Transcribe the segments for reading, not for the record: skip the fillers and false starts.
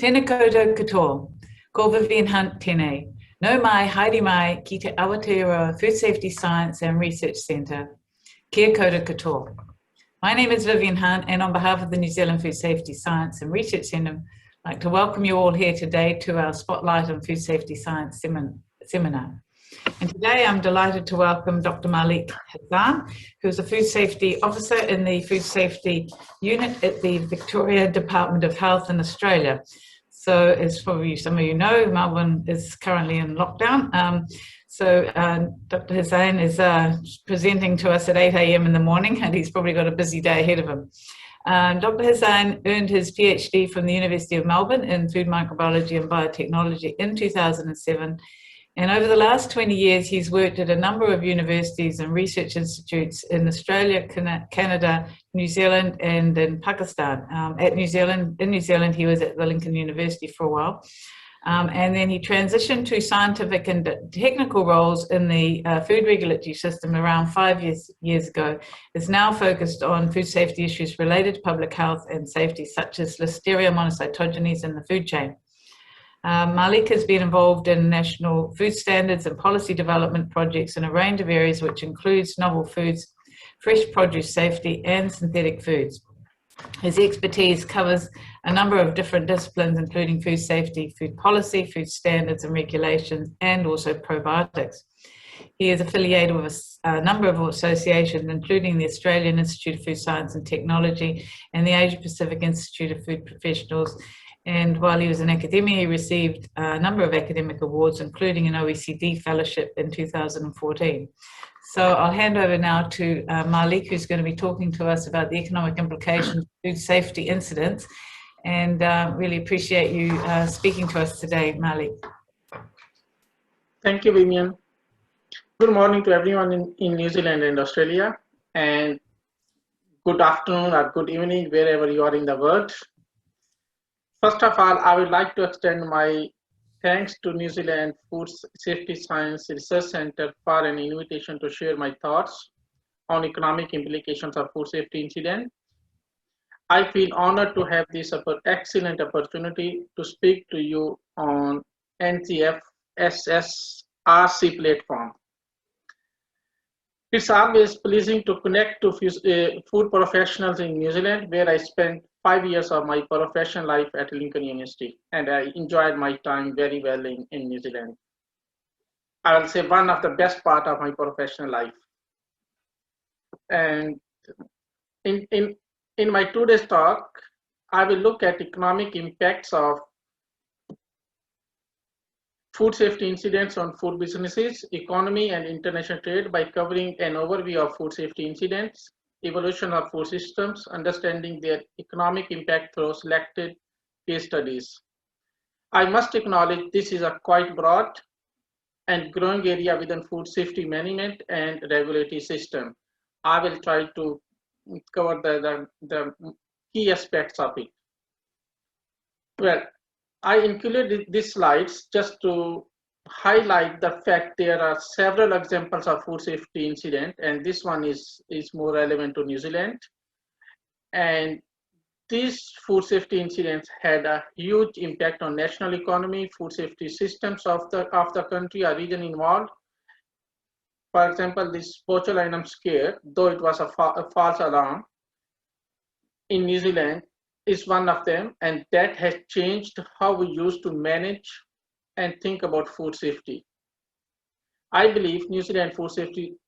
Tēnā koutou katoa, ko Vivian Hunt tēnei. No mai, haere mai, ki te Awatearoa Food Safety Science and Research Centre. Kia koutou katoa. My name is Vivian Hunt, and on behalf of the New Zealand Food Safety Science and Research Centre, I'd like to welcome you all here today to our Spotlight on Food Safety Science seminar. And today I'm delighted to welcome Dr. Malik Hassan, who's a Food Safety Officer in the Food Safety Unit at the Victoria Department of Health in Australia. So as probably some of you know, Melbourne is currently in lockdown. Dr. Hassan is presenting to us at 8 a.m. in the morning, and he's probably got a busy day ahead of him. Dr. Hassan earned his PhD from the University of Melbourne in Food Microbiology and Biotechnology in 2007. And over the last 20 years, he's worked at a number of universities and research institutes in Australia, Canada, New Zealand, and in Pakistan. In New Zealand, he was at the Lincoln University for a while. And then he transitioned to scientific and technical roles in the food regulatory system around 5 years ago. Is now focused on food safety issues related to public health and safety, such as Listeria monocytogenes in the food chain. Malik has been involved in national food standards and policy development projects in a range of areas, which includes novel foods, fresh produce safety, and synthetic foods. His expertise covers a number of different disciplines, including food safety, food policy, food standards and regulations, and also probiotics. He is affiliated with a number of associations, including the Australian Institute of Food Science and Technology and the Asia Pacific Institute of Food Professionals. And while he was in academia, he received a number of academic awards, including an OECD fellowship in 2014. So I'll hand over now to Malik, who's going to be talking to us about the economic implications of food safety incidents. And really appreciate you speaking to us today, Malik. Thank you, Vivian. Good morning to everyone in New Zealand and Australia, and good afternoon or good evening wherever you are in the world. First of all, I would like to extend my thanks to New Zealand Food Safety Science Research Centre for an invitation to share my thoughts on economic implications of food safety incidents. I feel honored to have this excellent opportunity to speak to you on NCFSSRC platform. It's always pleasing to connect to food professionals in New Zealand, where I spent 5 years of my professional life at Lincoln University, and I enjoyed my time very well in New Zealand. I will say one of the best part of my professional life. And in my today's talk, I will look at economic impacts of food safety incidents on food businesses, economy, and international trade by covering an overview of food safety incidents, evolution of food systems, understanding their economic impact through selected case studies. I must acknowledge this is a quite broad and growing area within food safety management and regulatory system. I will try to cover the key aspects of it. Well, I included these slides just to highlight the fact there are several examples of food safety incident, and this one is more relevant to New Zealand. And these food safety incidents had a huge impact on national economy, food safety systems of the country or region involved. For example, this botulinum scare, though it was a false alarm in New Zealand, is one of them, and that has changed how we used to manage and think about food safety. I believe New Zealand Food Safety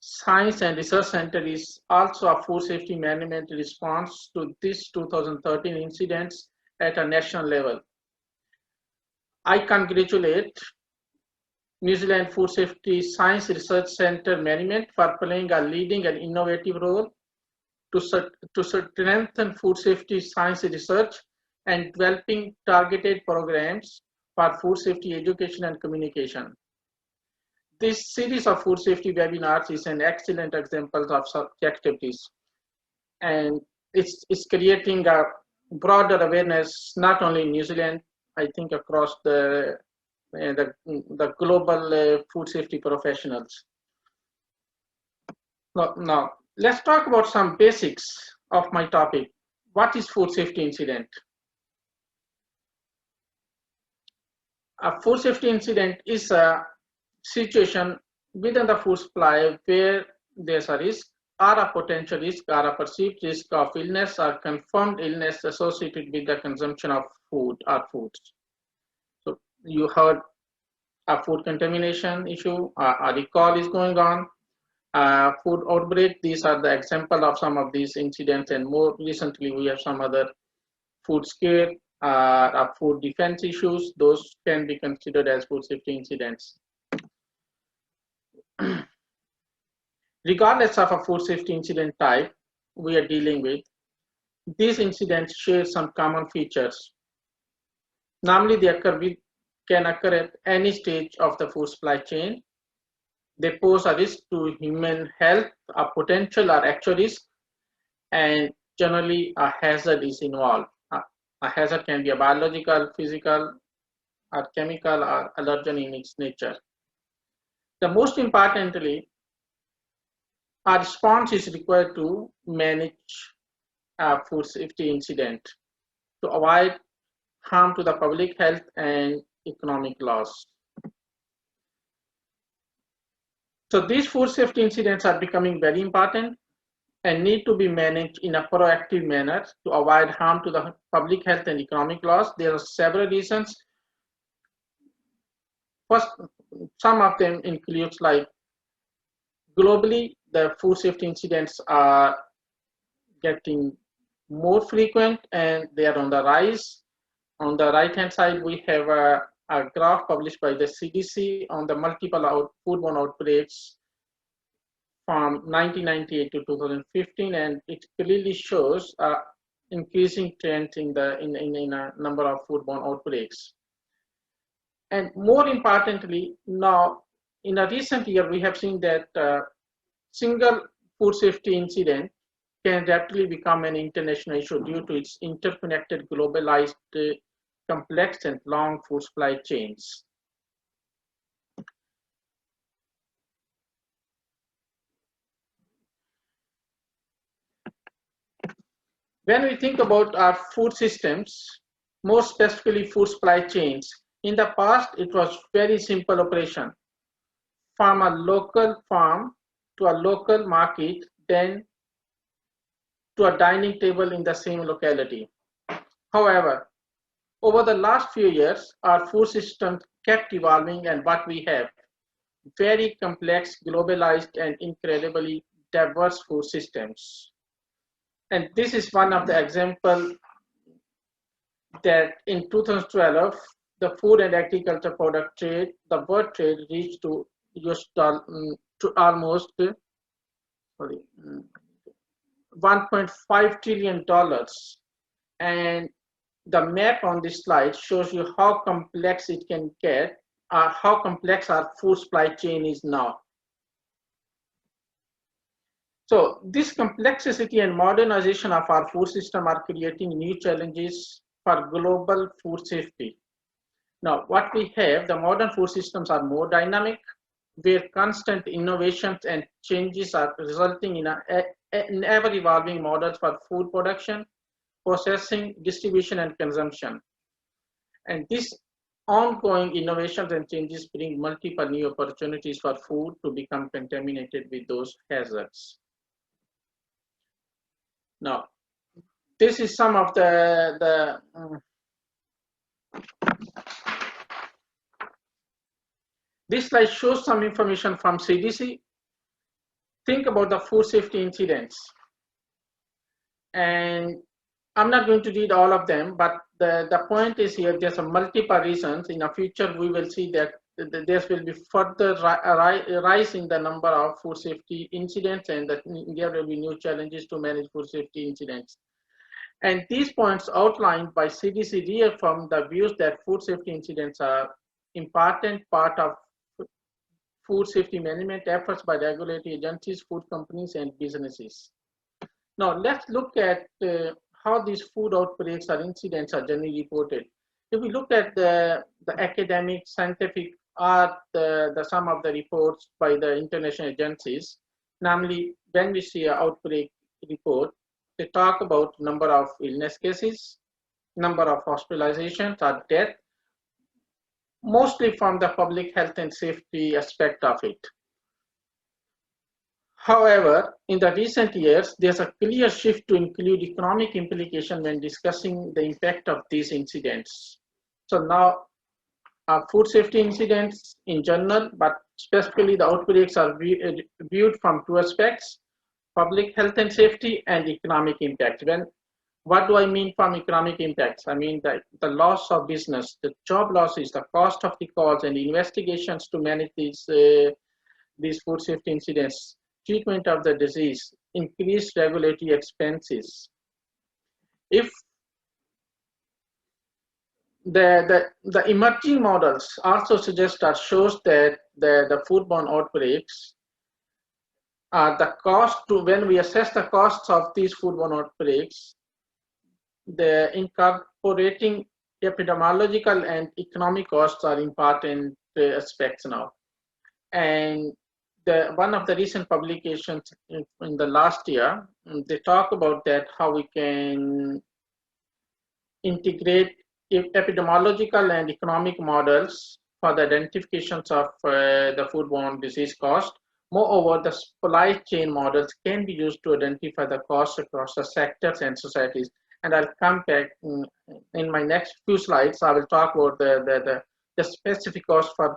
Science and Research Centre is also a food safety management response to this 2013 incidents at a national level. I congratulate New Zealand Food Safety Science Research Centre management for playing a leading and innovative role to strengthen food safety science research and developing targeted programs for food safety education and communication. This series of food safety webinars is an excellent example of such activities, and it's creating a broader awareness not only in New Zealand, I think across the global food safety professionals. Now, let's talk about some basics of my topic. What is food safety incident? A food safety incident is a situation within the food supply where there's a risk or a potential risk or a perceived risk of illness or confirmed illness associated with the consumption of food or foods. So you heard a food contamination issue, a recall is going on, food outbreak. These are the example of some of these incidents, and more recently we have some other food scare, food defense issues. Those can be considered as food safety incidents. Regardless of a food safety incident type we are dealing with, these incidents share some common features. Namely, they can occur at any stage of the food supply chain. They pose a risk to human health, a potential or actual risk, and generally a hazard is involved. A hazard can be a biological, physical, or chemical, or allergen in its nature. The most importantly, our response is required to manage a food safety incident to avoid harm to the public health and economic loss. So these food safety incidents are becoming very important and need to be managed in a proactive manner to avoid harm to the public health and economic loss. There are several reasons. First, some of them includes like globally, the food safety incidents are getting more frequent and they are on the rise. On the right hand side, we have a graph published by the CDC on the multiple foodborne outbreaks from 1998 to 2015, and it clearly shows increasing trend in a number of foodborne outbreaks. And more importantly, now in a recent year, we have seen that single food safety incident can rapidly become an international issue due to its interconnected, globalized, complex and long food supply chains. When we think about our food systems, more specifically food supply chains, in the past it was very simple operation. From a local farm to a local market, then to a dining table in the same locality. However, over the last few years, our food systems kept evolving, and what we have very complex, globalized, and incredibly diverse food systems. And this is one of the examples that in 2012, the food and agriculture product trade, the world trade reached to almost $1.5 trillion. And the map on this slide shows you how complex it can get, how complex our food supply chain is now. So this complexity and modernization of our food system are creating new challenges for global food safety. Now, what we have, the modern food systems are more dynamic, where constant innovations and changes are resulting in an ever-evolving models for food production, processing, distribution, and consumption. And these ongoing innovations and changes bring multiple new opportunities for food to become contaminated with those hazards. Now, this is some of this slide shows some information from CDC. Think about the food safety incidents. And I'm not going to read all of them, but the point is here, there's a multiple reasons. In the future, we will see that there will be further rise in the number of food safety incidents, and that there will be new challenges to manage food safety incidents. And these points outlined by CDC reaffirm the views that food safety incidents are important part of food safety management efforts by regulatory agencies, food companies, and businesses. Now, let's look at how these food outbreaks or incidents are generally reported. If we look at the academic, scientific, or some of the reports by the international agencies, namely, when we see an outbreak report, they talk about number of illness cases, number of hospitalizations or death, mostly from the public health and safety aspect of it. However, in the recent years, there's a clear shift to include economic implication when discussing the impact of these incidents. So now, food safety incidents in general, but specifically the outbreaks are viewed from two aspects: public health and safety and economic impact. What do I mean from economic impacts? I mean that the loss of business, the job losses, the cost of the calls and investigations to manage these food safety incidents, treatment of the disease, increased regulatory expenses. If the emerging models also suggest or shows that the foodborne outbreaks, the cost to, when we assess the costs of these foodborne outbreaks, the incorporating epidemiological and economic costs are important aspects now. And one of the recent publications in the last year, they talk about that how we can integrate epidemiological and economic models for the identifications of the foodborne disease cost. Moreover, the supply chain models can be used to identify the costs across the sectors and societies. And I'll come back in my next few slides. I will talk about the specific cost for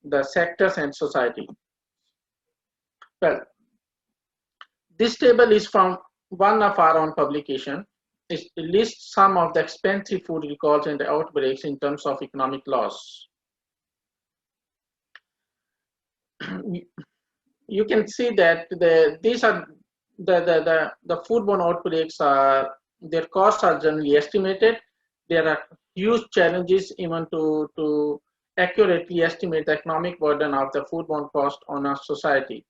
the sectors and society. Well, this table is from one of our own publication. It lists some of the expensive food recalls and the outbreaks in terms of economic loss. You can see that these are the foodborne outbreaks are, their costs are generally estimated. There are huge challenges even to accurately estimate the economic burden of the foodborne cost on our society.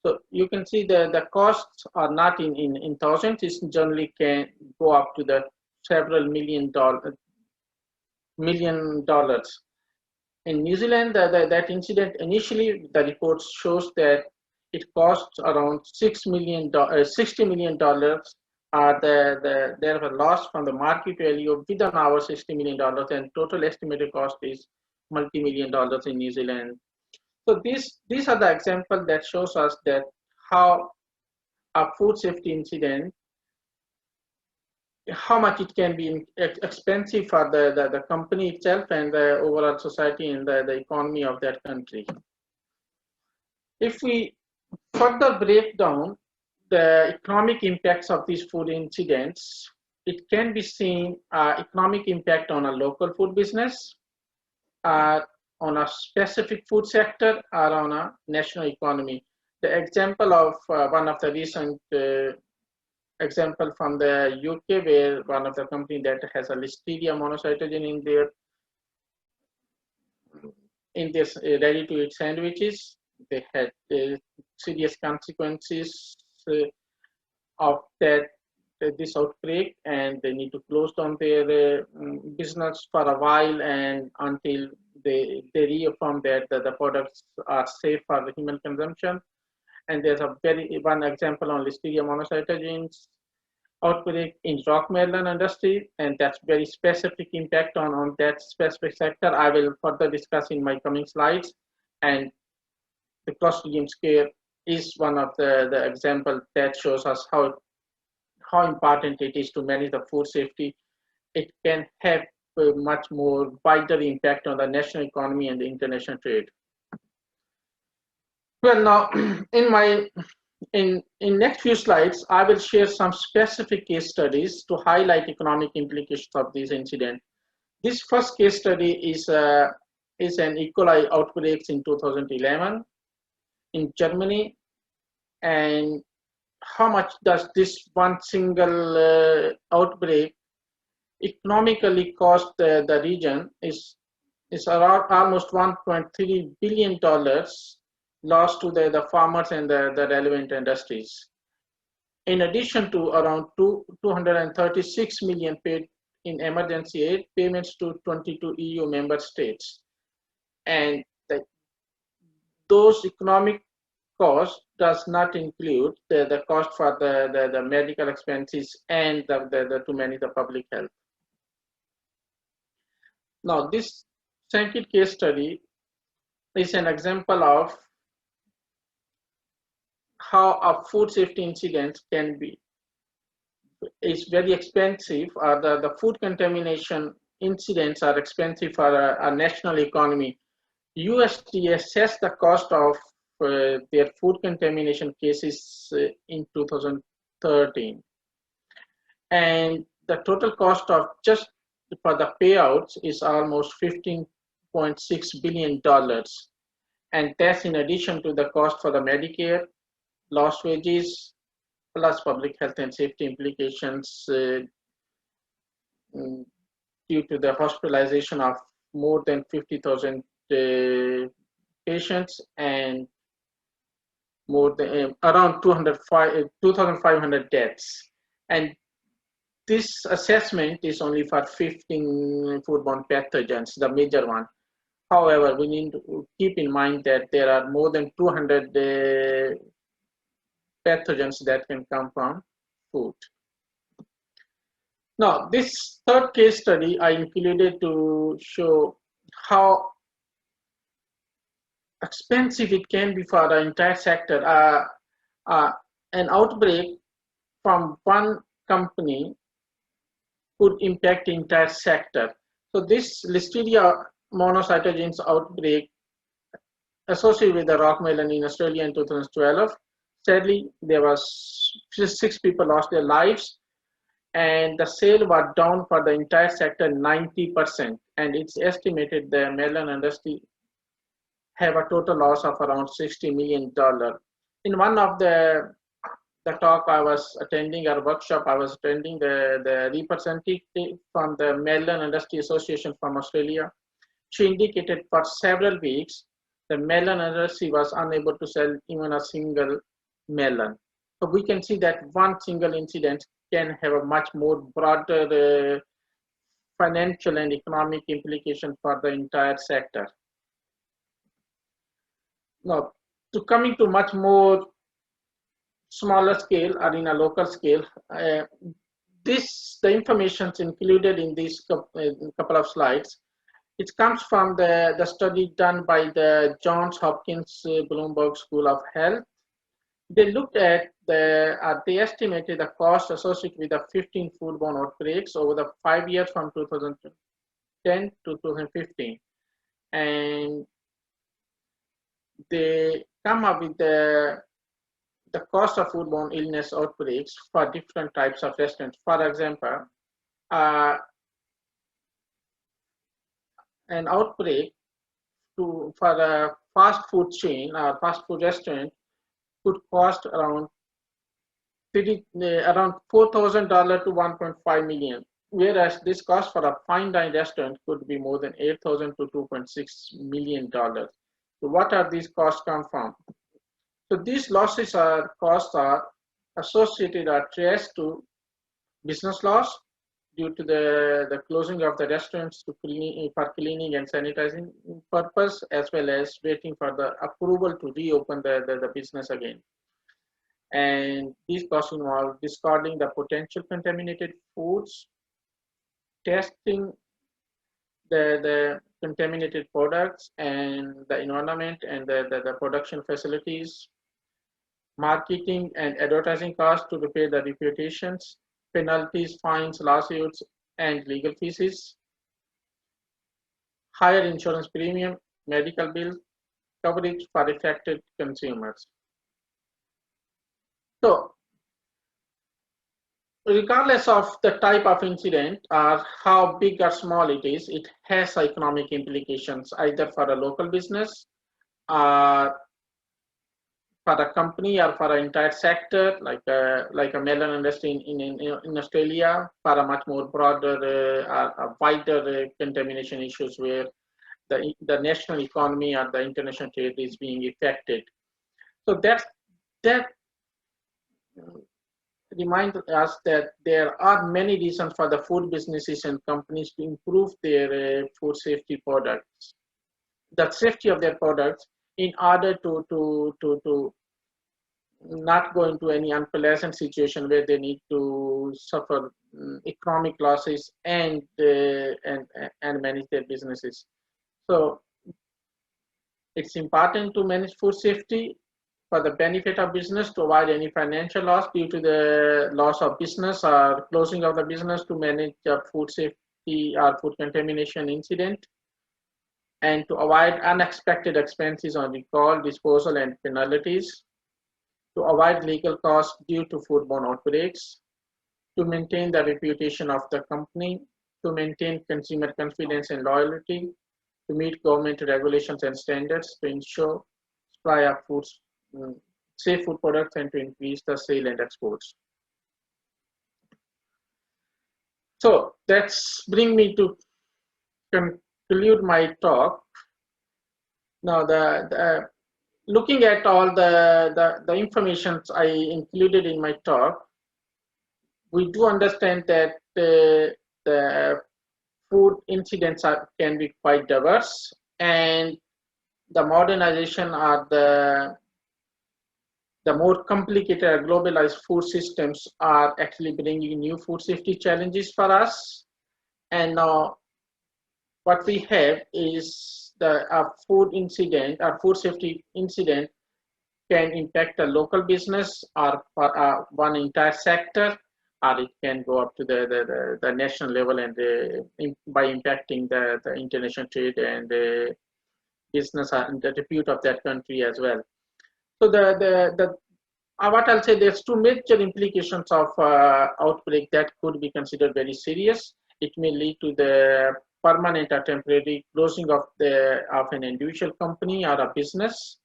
So you can see the costs are not in thousands. It generally can go up to the several $million. In New Zealand, that incident initially, the report shows that it costs around $60 million. There were loss from the market value within our $60 million, and total estimated cost is multi-million dollars in New Zealand. So these are the examples that shows us that how a food safety incident, how much it can be expensive for the company itself and the overall society and the economy of that country. If we further break down the economic impacts of these food incidents, it can be seen economic impact on a local food business, on a specific food sector, or on a national economy. The example of one of the recent example from the UK, where one of the company that has a Listeria monocytogen in this ready-to-eat sandwiches, they had serious consequences of this outbreak, and they need to close down their business for a while, and until they reaffirm that the products are safe for the human consumption. And there's one example on Listeria monocytogenes outbreak in rock melon industry, and that's very specific impact on that specific sector. I will further discuss in my coming slides. And the Clostridium scare is one of the example that shows us how important it is to manage the food safety. It can have a much more wider impact on the national economy and the international trade. Well, now in next few slides, I will share some specific case studies to highlight economic implications of this incident. This first case study is an E. coli outbreak in 2011 in Germany, and how much does this one single outbreak economically cost the region is around almost $1.3 billion lost to the farmers and the relevant industries. In addition to around 236 million paid in emergency aid payments to 22 EU member states. And those economic cost does not include the cost for the medical expenses and to manage the public health. Now, this Sankit case study is an example of how a food safety incident can be. It's very expensive. The food contamination incidents are expensive for a national economy. USDA assessed the cost of their food contamination cases in 2013. And the total cost of just for the payouts is almost $15.6 billion. And that's in addition to the cost for the Medicare, lost wages, plus public health and safety implications due to the hospitalization of more than 50,000 patients and more than around 2,500 deaths. And this assessment is only for 15 foodborne pathogens, the major one. However, we need to keep in mind that there are more than 200 pathogens that can come from food. Now, this third case study I included to show how expensive it can be for the entire sector. An outbreak from one company could impact the entire sector. So this Listeria monocytogenes outbreak associated with the rock melon in Australia in 2012. Sadly, there was 6 people lost their lives, and the sale was down for the entire sector 90%. And it's estimated the melon industry have a total loss of around $60 million. In one of the talk I was attending, or workshop I was attending, the representative from the Melon Industry Association from Australia, she indicated for several weeks the melon industry was unable to sell even a single melon. So we can see that one single incident can have a much more broader financial and economic implication for the entire sector. Now, coming to much more smaller scale or in a local scale, the information is included in these couple of slides. It comes from the study done by the Johns Hopkins Bloomberg School of Health. They looked at they estimated the cost associated with the 15 foodborne outbreaks over the 5 years from 2010 to 2015. And they come up with the cost of foodborne illness outbreaks for different types of restaurants. For example, an outbreak for a fast food chain or fast food restaurant could cost around $4,000 to $1.5 million, whereas this cost for a fine dining restaurant could be more than $8,000 to $2.6 million. So what are these costs come from? So these losses costs are associated or traced to business loss due to the closing of the restaurants for cleaning and sanitizing purpose, as well as waiting for the approval to reopen the business again. And these costs involve discarding the potential contaminated foods, testing the contaminated products and the environment and the production facilities, marketing and advertising costs to repair the reputations, penalties, fines, lawsuits, and legal fees, higher insurance premium, medical bill coverage for affected consumers. So, regardless of the type of incident or how big or small it is, it has economic implications either for a local business or for a company or for an entire sector, like a melon industry in Australia, for a much more broader, a wider contamination issues where the national economy or the international trade is being affected. So that reminds us that there are many reasons for the food businesses and companies to improve their food safety products, the safety of their products, in order to not go into any unpleasant situation where they need to suffer economic losses and manage their businesses. So it's important to manage food safety for the benefit of business, to avoid any financial loss due to the loss of business or closing of the business, to manage food safety or food contamination incident, and to avoid unexpected expenses on recall, disposal, and penalties, to avoid legal costs due to foodborne outbreaks, to maintain the reputation of the company, to maintain consumer confidence and loyalty, to meet government regulations and standards, to ensure supply of foods, safe food products, and to increase the sale and exports. So that's bring me to conclude my talk. Now, looking at all the information I included in my talk, we do understand that the food incidents can be quite diverse, and the modernization or the more complicated globalized food systems are actually bringing new food safety challenges for us. And now what we have is a food incident, or food safety incident can impact a local business or for one entire sector, or it can go up to the national level and by impacting the international trade and the business and the repute of that country as well. So what I'll say, there's two major implications of outbreak that could be considered very serious. It may lead to the permanent or temporary closing of an individual company or a business,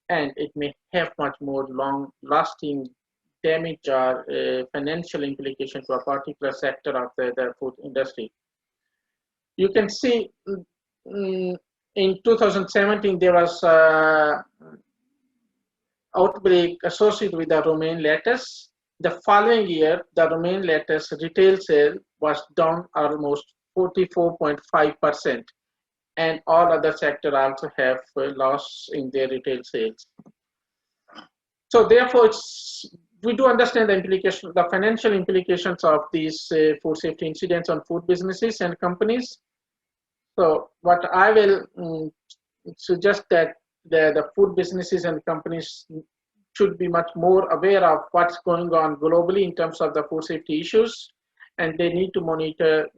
and it may have much more long-lasting damage or financial implication to a particular sector of the food industry. You can see in 2017 there was outbreak associated with the romaine lettuce. The following year, the romaine lettuce retail sale was down almost 44.5%, and all other sectors also have loss in their retail sales. So therefore, we do understand the implication, the financial implications of these food safety incidents on food businesses and companies. So what I will suggest that the food businesses and companies should be much more aware of what's going on globally in terms of the food safety issues, and they need to monitor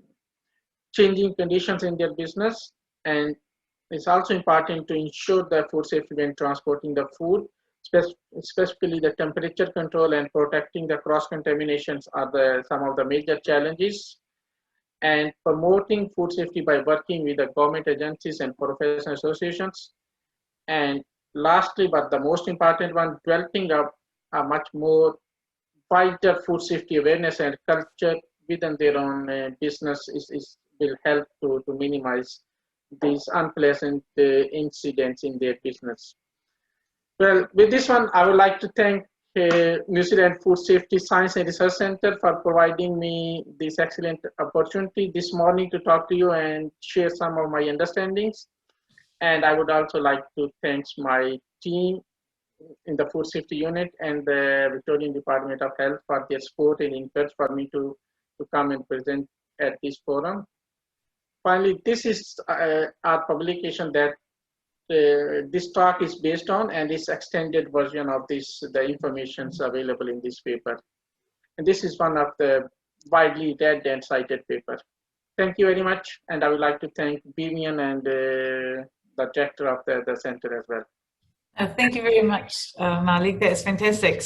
changing conditions in their business. And it's also important to ensure the food safety when transporting the food, specifically the temperature control and protecting the cross contaminations are some of the major challenges. And promoting food safety by working with the government agencies and professional associations. And lastly, but the most important one, developing a much more wider food safety awareness and culture within their own business will help to minimize these unpleasant incidents in their business. Well, with this one, I would like to thank New Zealand Food Safety Science and Research Center for providing me this excellent opportunity this morning to talk to you and share some of my understandings. And I would also like to thank my team in the food safety unit and the Victorian Department of Health for their support and encourage for me to come and present at this forum. Finally, this is our publication that this talk is based on, and this extended version of the information is available in this paper. And this is one of the widely read and cited papers. Thank you very much, and I would like to thank Vivian and the director of the center as well. Thank you very much, Malik. That's fantastic.